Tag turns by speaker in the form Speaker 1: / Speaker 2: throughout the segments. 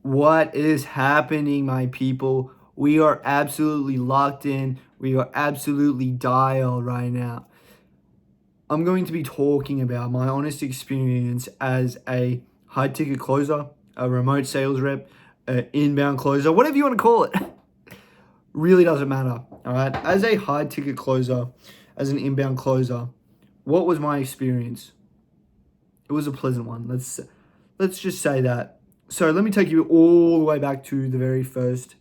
Speaker 1: What is happening, my people? We are absolutely locked in. We are absolutely dialed right now. I'm going to be talking about my honest experience as a high ticket closer, a remote sales rep, an inbound closer, whatever you want to call it. Really doesn't matter. All right. As a high ticket closer, as an inbound closer, what was my experience? It was a pleasant one. Let's just say that. So let me take you all the way back to the very first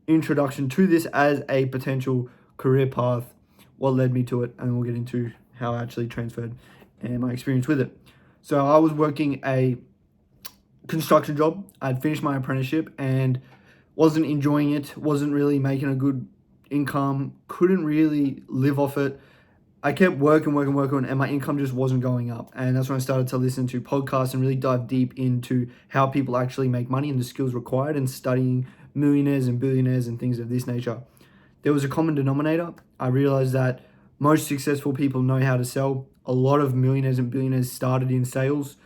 Speaker 1: introduction to this as a potential career path, what led me to it, and we'll get into how I actually transferred and my experience with it. So I was working a construction job. I'd finished my apprenticeship and wasn't enjoying it, wasn't really making a good income, couldn't really live off it. I kept working, and my income just wasn't going up. And that's when I started to listen to podcasts and really dive deep into how people actually make money and the skills required and studying millionaires and billionaires and things of this nature. There was a common denominator. I realized that most successful people know how to sell. A lot of millionaires and billionaires started in sales.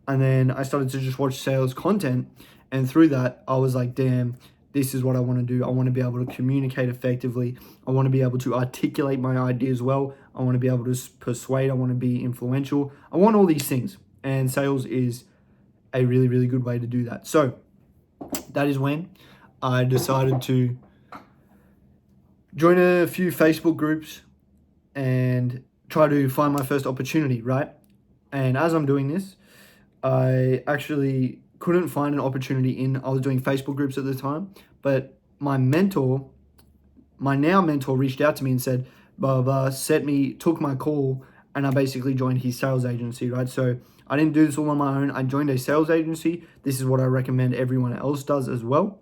Speaker 1: And then I started to just watch sales content. And through that, I was like, damn, this is what I want to do. I want to be able to communicate effectively. I want to be able to articulate my ideas well. I want to be able to persuade. I want to be influential. I want all these things. And sales is a really, really good way to do that. So that is when I decided to join a few Facebook groups and try to find my first opportunity, right? And as I'm doing this, I actually couldn't find an opportunity I was doing Facebook groups at the time, but my mentor, my now mentor, reached out to me and said, blah, blah, took my call, and I basically joined his sales agency, right? So I didn't do this all on my own. I joined a sales agency. This is what I recommend everyone else does as well.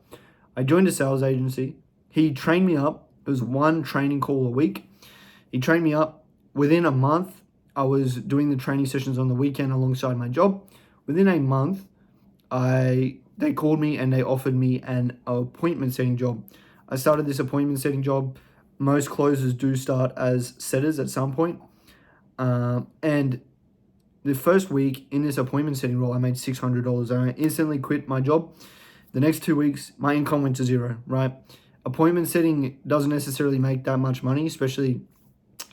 Speaker 1: I joined a sales agency. He trained me up. It was one training call a week. He trained me up. Within a month, I was doing the training sessions on the weekend alongside my job. Within a month, they called me and they offered me an appointment setting job. I started this appointment setting job. Most closers do start as setters at some point. And the first week in this appointment setting role, I made $600. I instantly quit my job. The next 2 weeks, my income went to zero, right? Appointment setting doesn't necessarily make that much money, especially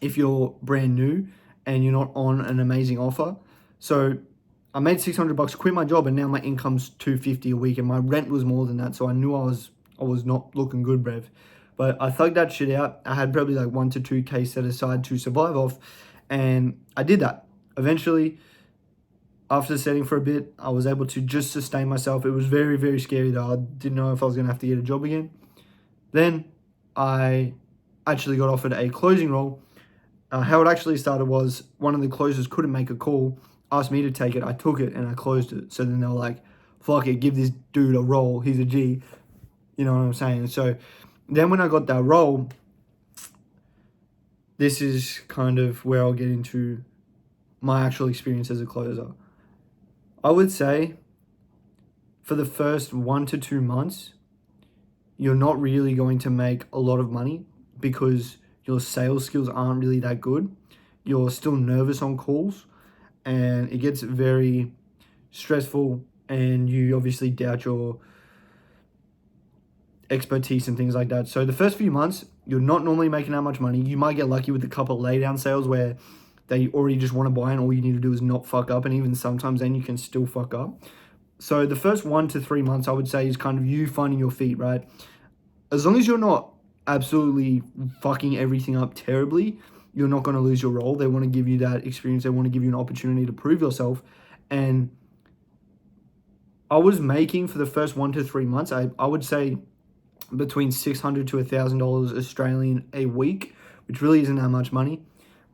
Speaker 1: if you're brand new and you're not on an amazing offer. So I made $600, quit my job, and now my income's $250 a week, and my rent was more than that. So I knew I was not looking good, brev. But I thugged that shit out. I had probably like 1 to 2K set aside to survive off, and I did that. Eventually, after setting for a bit, I was able to just sustain myself. It was very, very scary though. I didn't know if I was going to have to get a job again. Then I actually got offered a closing role. How it actually started was one of the closers couldn't make a call, asked me to take it. I took it and I closed it. So then they were like, fuck it, give this dude a role. He's a G. You know what I'm saying? So then when I got that role, this is kind of where I'll get into my actual experience as a closer. I would say for the first 1 to 2 months, you're not really going to make a lot of money because your sales skills aren't really that good. You're still nervous on calls and it gets very stressful, and you obviously doubt your expertise and things like that. So the first few months, you're not normally making that much money. You might get lucky with a couple of lay down sales where they already just want to buy and all you need to do is not fuck up, and even sometimes then you can still fuck up. So the first 1 to 3 months, I would say, is kind of you finding your feet, right? As long as you're not absolutely fucking everything up terribly, you're not going to lose your role. They want to give you that experience. They want to give you an opportunity to prove yourself. And I was making for the first 1 to 3 months, I would say between $600 to $1,000 Australian a week, which really isn't that much money.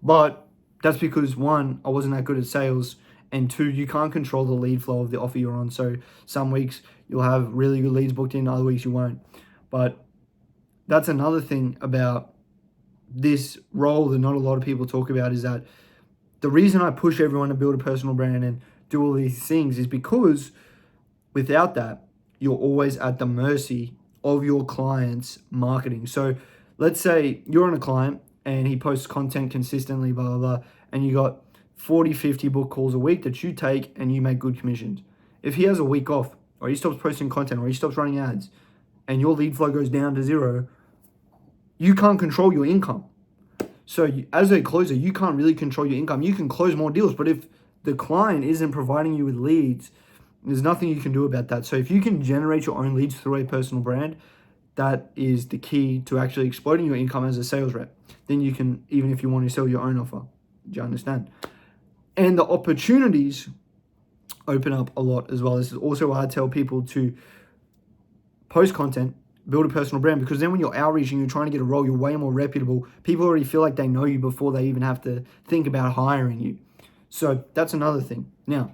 Speaker 1: But that's because, one, I wasn't that good at sales, and two, you can't control the lead flow of the offer you're on. So some weeks you'll have really good leads booked in, other weeks you won't. But that's another thing about this role that not a lot of people talk about, is that the reason I push everyone to build a personal brand and do all these things is because without that, you're always at the mercy of your client's marketing. So let's say you're on a client and he posts content consistently, blah, blah, blah, and you got 40, 50 book calls a week that you take and you make good commissions. If he has a week off, or he stops posting content, or he stops running ads, and your lead flow goes down to zero, you can't control your income. So as a closer, you can't really control your income. You can close more deals, but if the client isn't providing you with leads, there's nothing you can do about that. So if you can generate your own leads through a personal brand, that is the key to actually exploding your income as a sales rep. Then you can, even if you want to sell your own offer, do you understand? And the opportunities open up a lot as well. This is also why I tell people to post content, build a personal brand, because then when you're outreaching, you're trying to get a role, you're way more reputable. People already feel like they know you before they even have to think about hiring you. So that's another thing. Now,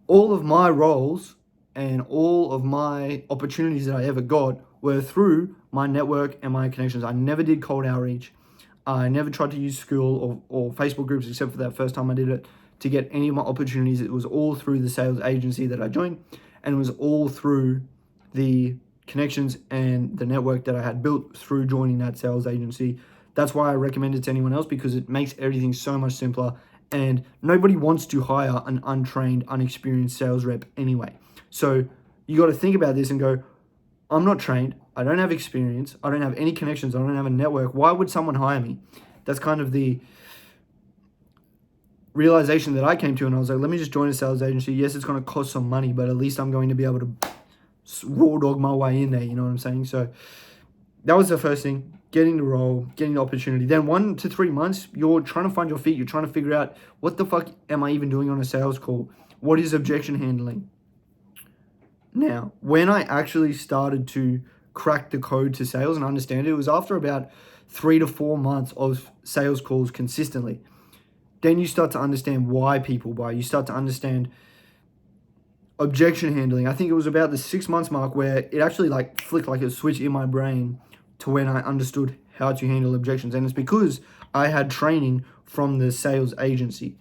Speaker 1: all of my roles and all of my opportunities that I ever got were through my network and my connections. I never did cold outreach. I never tried to use school or Facebook groups, except for that first time I did it, to get any of my opportunities. It was all through the sales agency that I joined, and it was all through the connections and the network that I had built through joining that sales agency. That's why I recommend it to anyone else, because it makes everything so much simpler, and nobody wants to hire an untrained, unexperienced sales rep anyway. So you got to think about this and go, I'm not trained, I don't have experience, I don't have any connections, I don't have a network. Why would someone hire me? That's kind of the realization that I came to, and I was like, let me just join a sales agency. Yes, it's going to cost some money, but at least I'm going to be able to raw dog my way in there, you know what I'm saying? So that was the first thing, getting the role, getting the opportunity. Then 1 to 3 months, you're trying to find your feet. You're trying to figure out, what the fuck am I even doing on a sales call? What is objection handling? Now, when I actually started to crack the code to sales and understand it, it was after about 3 to 4 months of sales calls consistently. Then you start to understand why people buy. You start to understand objection handling. I think it was about the 6 months mark where it actually like flicked like a switch in my brain to when I understood how to handle objections. And it's because I had training from the sales agency.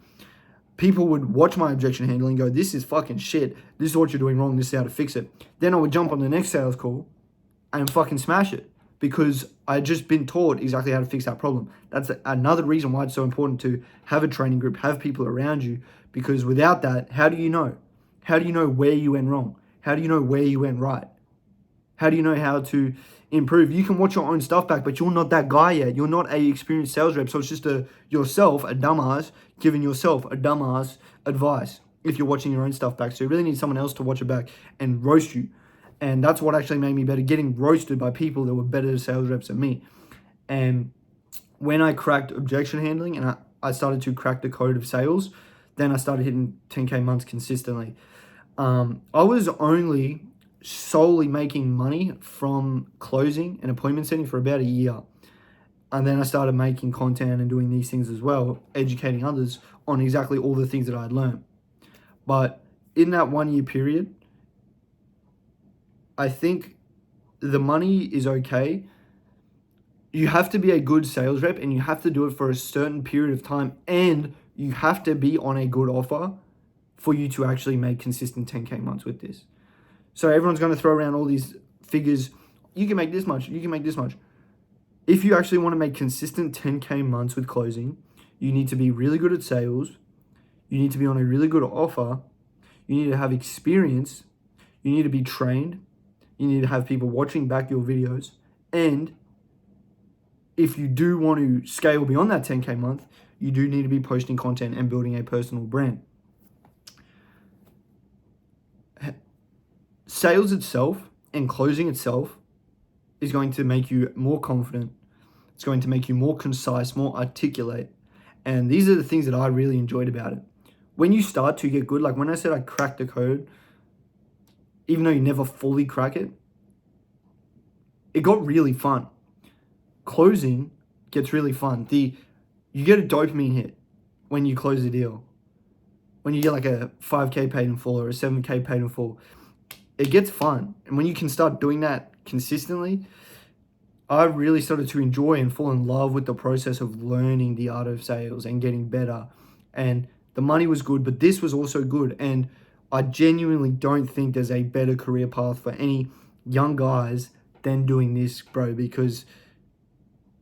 Speaker 1: People would watch my objection handling and go, this is fucking shit. This is what you're doing wrong. This is how to fix it. Then I would jump on the next sales call and fucking smash it, because I had just been taught exactly how to fix that problem. That's another reason why it's so important to have a training group, have people around you, because without that, how do you know? How do you know where you went wrong? How do you know where you went right? How do you know how to improve? You can watch your own stuff back, but you're not that guy yet. You're not a experienced sales rep. So it's just yourself, a dumbass, giving yourself a dumbass advice if you're watching your own stuff back. So you really need someone else to watch it back and roast you. And that's what actually made me better, getting roasted by people that were better sales reps than me. And when I cracked objection handling and I started to crack the code of sales, then I started hitting 10K months consistently. I was only solely making money from closing and appointment setting for about a year. And then I started making content and doing these things as well, educating others on exactly all the things that I had learned. But in that 1 year period, I think the money is okay. You have to be a good sales rep, and you have to do it for a certain period of time, and you have to be on a good offer for you to actually make consistent 10K months with this. So everyone's going to throw around all these figures. You can make this much, you can make this much. If you actually want to make consistent 10K months with closing, you need to be really good at sales. You need to be on a really good offer. You need to have experience. You need to be trained. You need to have people watching back your videos. And if you do want to scale beyond that 10K month, you do need to be posting content and building a personal brand. Sales itself and closing itself is going to make you more confident. It's going to make you more concise, more articulate. And these are the things that I really enjoyed about it. When you start to get good, like when I said I cracked the code, even though you never fully crack it, it got really fun. Closing gets really fun. You get a dopamine hit when you close a deal. When you get like a 5K paid in full or a 7K paid in full, it gets fun. And when you can start doing that consistently, I really started to enjoy and fall in love with the process of learning the art of sales and getting better. And the money was good, but this was also good. And I genuinely don't think there's a better career path for any young guys than doing this, bro, because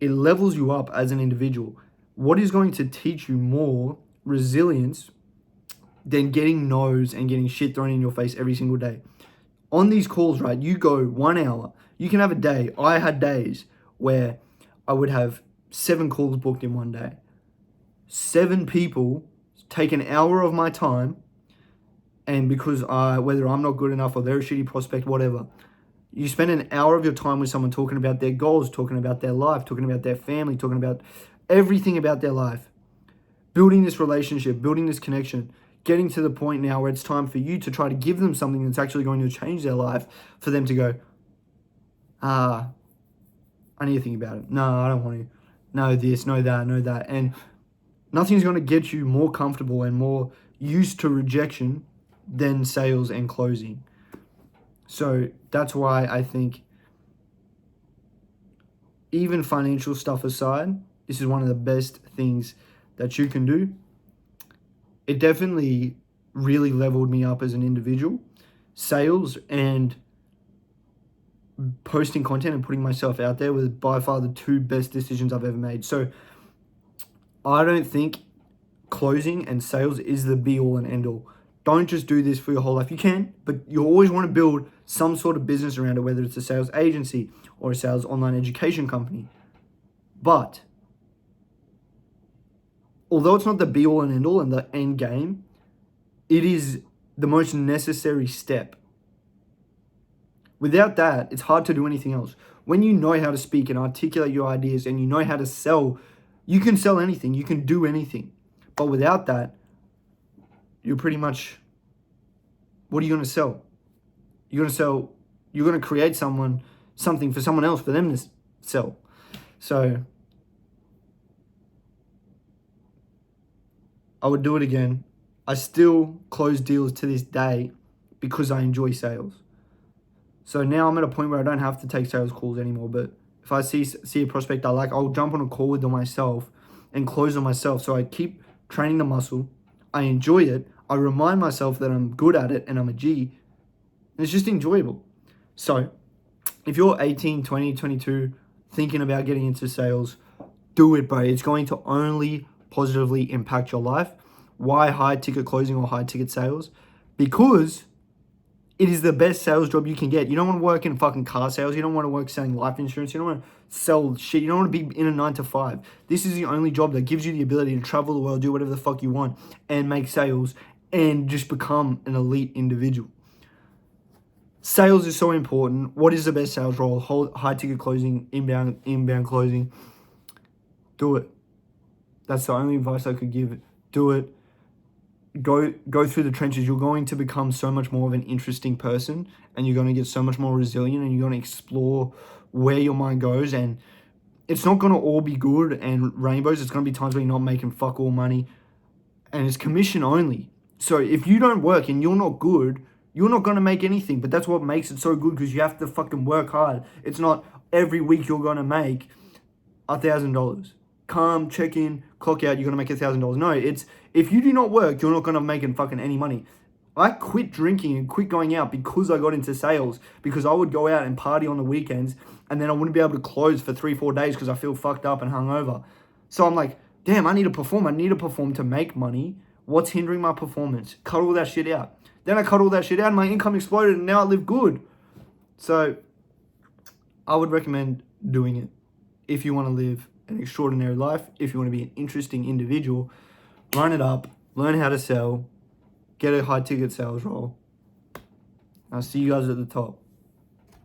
Speaker 1: it levels you up as an individual. What is going to teach you more resilience than getting no's and getting shit thrown in your face every single day? On these calls, right, you go 1 hour. You can have a day. I had days where I would have 7 calls booked in one day. 7 people take an hour of my time, and because whether I'm not good enough or they're a shitty prospect, whatever, you spend an hour of your time with someone talking about their goals, talking about their life, talking about their family, talking about everything about their life, building this relationship, building this connection, getting to the point now where it's time for you to try to give them something that's actually going to change their life, for them to go, I need to think about it. No, I don't want to. No this, no that, no that. And nothing's going to get you more comfortable and more used to rejection than sales and closing. So that's why I think, even financial stuff aside, this is one of the best things that you can do. It definitely really leveled me up as an individual. Sales and posting content and putting myself out there was by far the 2 best decisions I've ever made. So I don't think closing and sales is the be all and end all. Don't just do this for your whole life. You can, but you always want to build some sort of business around it, whether it's a sales agency or a sales online education company. But although it's not the be all and end all and the end game, it is the most necessary step. Without that, it's hard to do anything else. When you know how to speak and articulate your ideas and you know how to sell, you can sell anything, you can do anything. But without that, you're pretty much, what are you going to sell? You're going to create something for someone else, for them to sell. So I would do it again. I still close deals to this day because I enjoy sales. So now I'm at a point where I don't have to take sales calls anymore. But if I see a prospect I like, I'll jump on a call with them myself and close them myself. So I keep training the muscle. I enjoy it. I remind myself that I'm good at it and I'm a G. And it's just enjoyable. So if you're 18, 20, 22, thinking about getting into sales, do it, bro. It's going to only positively impact your life. Why high ticket closing or high ticket sales? Because it is the best sales job you can get. You don't want to work in fucking car sales. You don't want to work selling life insurance. You don't want to sell shit. You don't want to be in a 9 to 5. This is the only job that gives you the ability to travel the world, do whatever the fuck you want, and make sales and just become an elite individual. Sales is so important. What is the best sales role? High ticket closing, inbound closing. Do it. That's the only advice I could give. Do it. Go through the trenches. You're going to become so much more of an interesting person, and you're going to get so much more resilient, and you're going to explore where your mind goes. And it's not going to all be good and rainbows. It's going to be times where you're not making fuck all money, and it's commission only. So if you don't work and you're not good, you're not going to make anything. But that's what makes it so good, because you have to fucking work hard. It's not every week you're going to make $1,000. Come, check in, clock out, you're going to make $1,000. No, it's, if you do not work, you're not going to make fucking any money. I quit drinking and quit going out because I got into sales, because I would go out and party on the weekends, and then I wouldn't be able to close for 3-4 days because I feel fucked up and hungover. So I'm like, damn, I need to perform. I need to perform to make money. What's hindering my performance? Cut all that shit out. Then I cut all that shit out and my income exploded, and now I live good. So I would recommend doing it if you want to live an extraordinary life, if you want to be an interesting individual. Run it up, learn how to sell, get a high ticket sales role. I'll see you guys at the top.